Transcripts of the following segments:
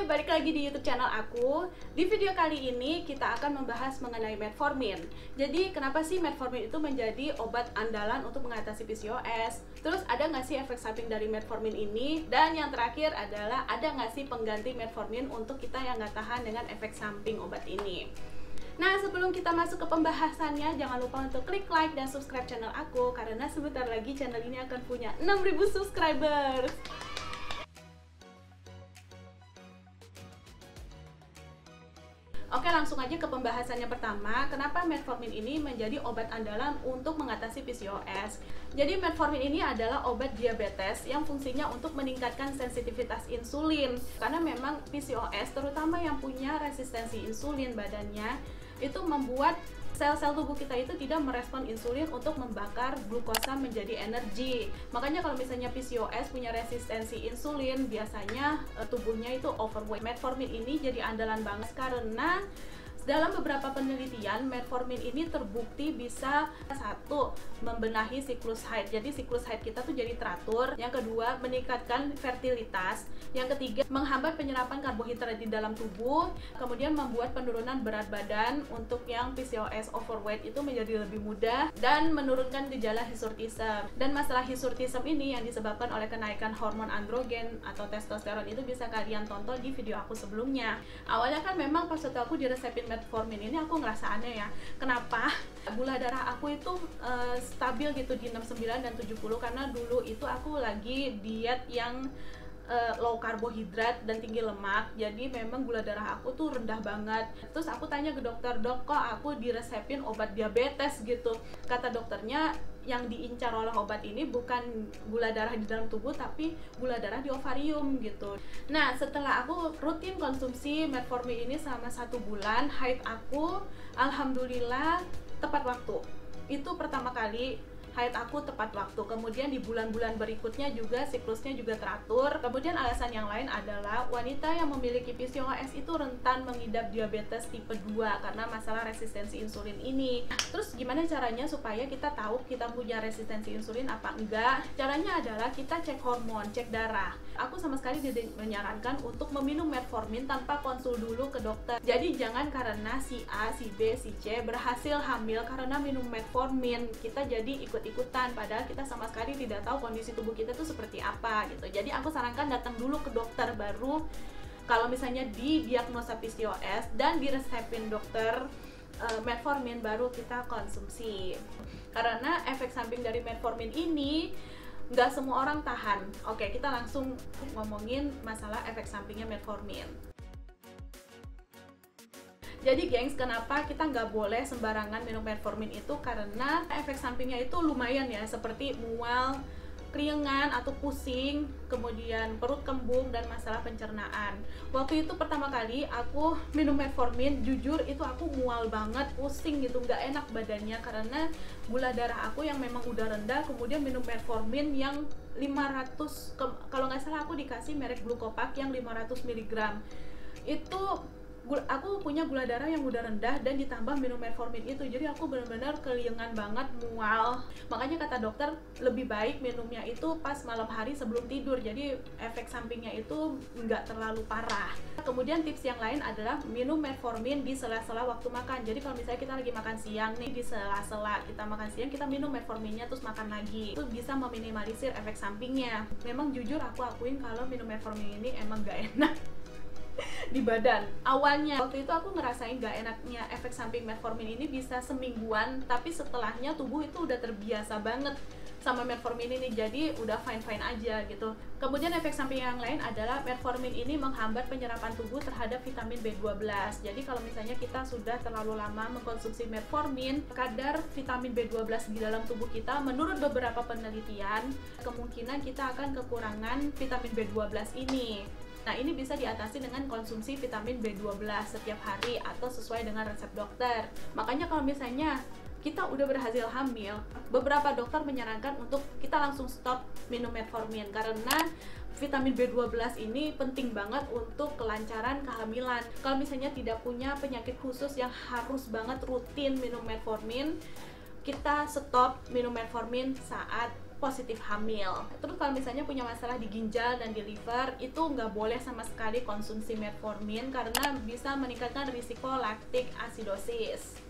balik lagi di YouTube channel aku. Di video kali ini kita akan membahas mengenai metformin. Jadi kenapa sih metformin itu menjadi obat andalan untuk mengatasi PCOS? Terus ada nggak sih efek samping dari metformin ini? Dan yang terakhir adalah ada nggak sih pengganti metformin untuk kita yang nggak tahan dengan efek samping obat ini? Nah, sebelum kita masuk ke pembahasannya, jangan lupa untuk klik like dan subscribe channel aku, karena sebentar lagi channel ini akan punya 6.000 subscribers. Oke, langsung aja ke pembahasannya pertama. Kenapa metformin ini menjadi obat andalan untuk mengatasi PCOS? Jadi metformin ini adalah obat diabetes yang fungsinya untuk meningkatkan sensitivitas insulin. Karena memang PCOS, terutama yang punya resistensi insulin badannya, itu membuat sel-sel tubuh kita itu tidak merespon insulin untuk membakar glukosa menjadi energi. Makanya kalau misalnya PCOS punya resistensi insulin, biasanya tubuhnya itu overweight. Metformin ini jadi andalan banget karena dalam beberapa penelitian, metformin ini terbukti bisa satu, membenahi siklus haid. Jadi siklus haid kita tuh jadi teratur. Yang kedua, meningkatkan fertilitas. Yang ketiga, menghambat penyerapan karbohidrat di dalam tubuh. Kemudian membuat penurunan berat badan untuk yang PCOS overweight itu menjadi lebih mudah dan menurunkan gejala hirsutism. Dan masalah hirsutism ini yang disebabkan oleh kenaikan hormon androgen atau testosteron itu bisa kalian tonton di video aku sebelumnya. Awalnya kan memang pas waktu aku diresepin metformin ini aku ngerasa aneh ya. Kenapa? Gula darah aku itu stabil gitu di 69 dan 70 karena dulu itu aku lagi diet yang low karbohidrat dan tinggi lemak. Jadi memang gula darah aku tuh rendah banget. Terus aku tanya ke dokter, "Dok, kok aku diresepin obat diabetes gitu?" Kata dokternya, yang diincar oleh obat ini bukan gula darah di dalam tubuh tapi gula darah di ovarium gitu. Nah, setelah aku rutin konsumsi metformin ini selama 1 bulan, haid aku alhamdulillah tepat waktu. Itu pertama kali haid aku tepat waktu. Kemudian di bulan-bulan berikutnya juga siklusnya juga teratur. Kemudian alasan yang lain adalah wanita yang memiliki PCOS itu rentan mengidap diabetes tipe 2 karena masalah resistensi insulin ini. Terus gimana caranya supaya kita tahu kita punya resistensi insulin apa enggak? Caranya adalah kita cek hormon, cek darah. Aku sama sekali tidak menyarankan untuk meminum metformin tanpa konsul dulu ke dokter. Jadi jangan karena si A, si B, si C berhasil hamil karena minum metformin, kita jadi ikut-ikutan padahal kita sama sekali tidak tahu kondisi tubuh kita tuh seperti apa gitu. Jadi aku sarankan datang dulu ke dokter baru kalau misalnya didiagnosa PCOS dan diresepin dokter metformin baru kita konsumsi. Karena efek samping dari metformin ini nggak semua orang tahan. Oke, kita langsung ngomongin masalah efek sampingnya metformin. Jadi gengs, kenapa kita nggak boleh sembarangan minum metformin itu? Karena efek sampingnya itu lumayan ya, seperti mual, keringan atau pusing, kemudian perut kembung dan masalah pencernaan. Waktu itu pertama kali aku minum metformin, jujur itu aku mual banget, pusing gitu, nggak enak badannya karena gula darah aku yang memang udah rendah. Kemudian minum metformin yang 500, kalau nggak salah aku dikasih merek Glucopak yang 500 mg. Itu aku punya gula darah yang udah rendah dan ditambah minum metformin itu, jadi aku benar-benar keliengan banget, mual. Makanya kata dokter lebih baik minumnya itu pas malam hari sebelum tidur, jadi efek sampingnya itu nggak terlalu parah. Kemudian tips yang lain adalah minum metformin di sela-sela waktu makan. Jadi kalau misalnya kita lagi makan siang nih, di sela-sela kita makan siang kita minum metforminnya terus makan lagi, itu bisa meminimalisir efek sampingnya. Memang jujur aku akuin kalau minum metformin ini emang nggak enak di badan. Awalnya waktu itu aku ngerasain gak enaknya efek samping metformin ini bisa semingguan, tapi setelahnya tubuh itu udah terbiasa banget sama metformin ini, jadi udah fine-fine aja gitu. Kemudian efek samping yang lain adalah metformin ini menghambat penyerapan tubuh terhadap vitamin B12. Jadi kalau misalnya kita sudah terlalu lama mengkonsumsi metformin, kadar vitamin B12 di dalam tubuh kita menurut beberapa penelitian kemungkinan kita akan kekurangan vitamin B12 ini. Nah, ini bisa diatasi dengan konsumsi vitamin B12 setiap hari atau sesuai dengan resep dokter. Makanya kalau misalnya kita udah berhasil hamil, beberapa dokter menyarankan untuk kita langsung stop minum metformin karena vitamin B12 ini penting banget untuk kelancaran kehamilan. Kalau misalnya tidak punya penyakit khusus yang harus banget rutin minum metformin, kita stop minum metformin saat positif hamil. Terus kalau misalnya punya masalah di ginjal dan di liver, itu nggak boleh sama sekali konsumsi metformin karena bisa meningkatkan risiko lactic acidosis.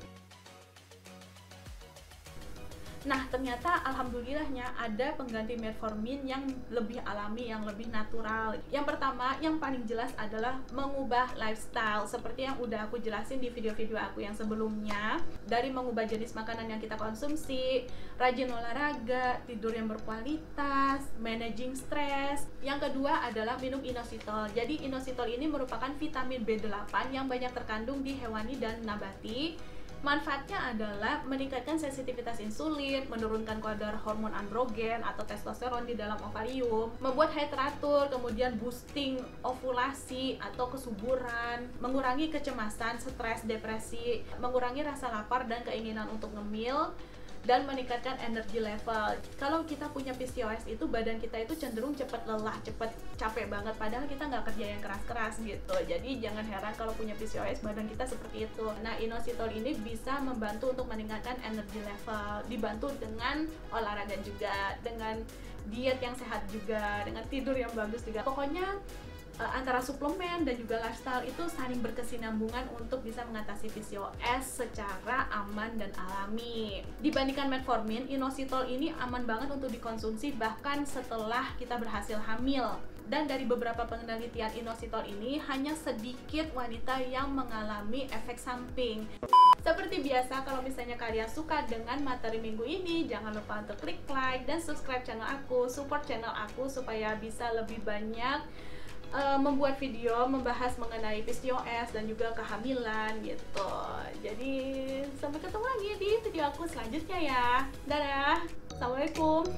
Nah, ternyata alhamdulillahnya ada pengganti metformin yang lebih alami, yang lebih natural. Yang pertama, yang paling jelas adalah mengubah lifestyle. Seperti yang udah aku jelasin di video-video aku yang sebelumnya. Dari mengubah jenis makanan yang kita konsumsi, rajin olahraga, tidur yang berkualitas, managing stres. Yang kedua adalah minum inositol. Jadi inositol ini merupakan vitamin B8 yang banyak terkandung di hewani dan nabati. Manfaatnya adalah meningkatkan sensitivitas insulin, menurunkan kadar hormon androgen atau testosteron di dalam ovarium, membuat haid teratur, kemudian boosting ovulasi atau kesuburan, mengurangi kecemasan, stres, depresi, mengurangi rasa lapar dan keinginan untuk ngemil, dan meningkatkan energi level. Kalau kita punya PCOS itu badan kita itu cenderung cepat lelah, cepat capek banget, padahal kita nggak kerja yang keras-keras gitu. Jadi jangan heran kalau punya PCOS badan kita seperti itu. Nah, inositol ini bisa membantu untuk meningkatkan energi level, dibantu dengan olahraga juga, dengan diet yang sehat juga, dengan tidur yang bagus juga. Pokoknya antara suplemen dan juga lifestyle itu saling berkesinambungan untuk bisa mengatasi PCOS secara aman dan alami. Dibandingkan metformin, inositol ini aman banget untuk dikonsumsi bahkan setelah kita berhasil hamil. Dan dari beberapa penelitian, inositol ini hanya sedikit wanita yang mengalami efek samping. Seperti biasa, kalau misalnya kalian suka dengan materi minggu ini, jangan lupa untuk klik like dan subscribe channel aku, support channel aku supaya bisa lebih banyak membuat video membahas mengenai PCOS dan juga kehamilan gitu. Jadi sampai ketemu lagi di video aku selanjutnya ya. Dadah. Assalamualaikum.